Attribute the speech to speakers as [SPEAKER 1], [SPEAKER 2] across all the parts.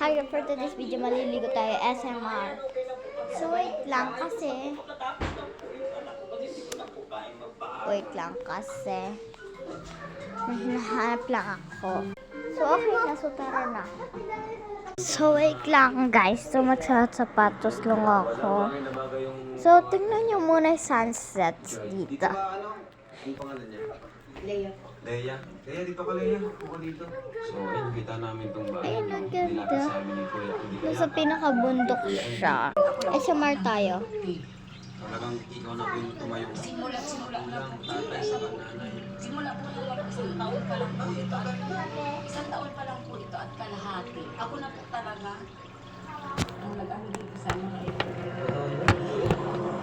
[SPEAKER 1] Hi, for today's video, maliligo tayo SMR. So, wait lang kasi. May hinahanap lang ako. So, okay na. So, tara na. So, wait lang guys. So, magsasapatos lang ako. So, tingnan nyo muna yung sunsets dito.
[SPEAKER 2] Ano pangalan niya? Leia. Leia? Leia, dito ka Leia. Upo dito. So, ayun, kita namin itong bahay.
[SPEAKER 1] Ayun, ang ganda.
[SPEAKER 2] Nilapit sa amin ni Kuya. Hindi ka
[SPEAKER 1] Nasa pinakabundok siya. SMR tayo.
[SPEAKER 2] Talagang ikaw na po yung tumayo. Simula. Tatay sa nanay.
[SPEAKER 3] Simula po nung isang taon pa lang po ito at isang taon pa lang po ito at kalahati. Ako na po talaga ang nag-ahuli sa mga ito.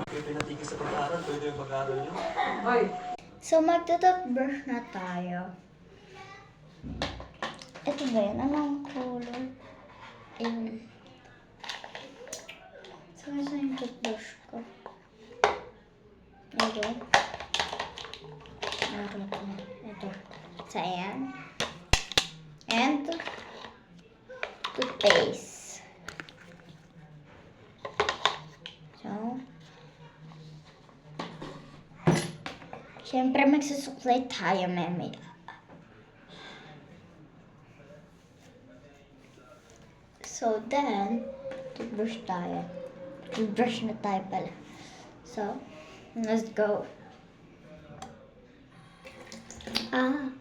[SPEAKER 2] Kayo pinatigil sa pag-aaral. Pwede yung pag-aaral niyo.
[SPEAKER 1] So, magtututbrush na tayo. Ito ba yun? Anong color? Ayun. So, ito yung toothbrush ko. Ito. Ito. So, ayan. And, toothpaste. So, siyempre, magsusuklay tayo, meme. So, then, toothbrush tayo. Toothbrush na tayo pala. So, let's go. Oh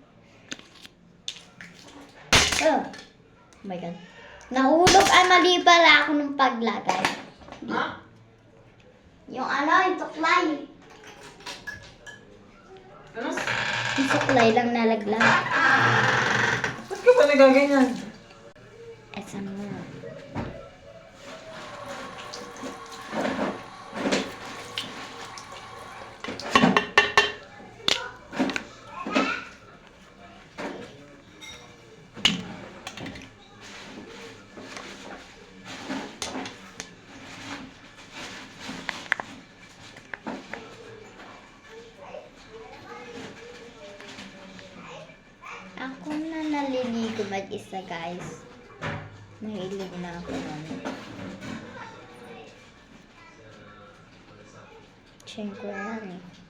[SPEAKER 1] my God. Nahulog. Ay, mali pala ako ng paglagay.
[SPEAKER 2] Ha?
[SPEAKER 1] Yung yung tuklay.
[SPEAKER 2] Ano?
[SPEAKER 1] Yung suklay lang nalaglag.
[SPEAKER 2] Ba't ka ba nagaganyan?
[SPEAKER 1] Saan mo? Ako na naliligo mag-isa, guys. Mahilig na ako nun. Siyempre yan eh.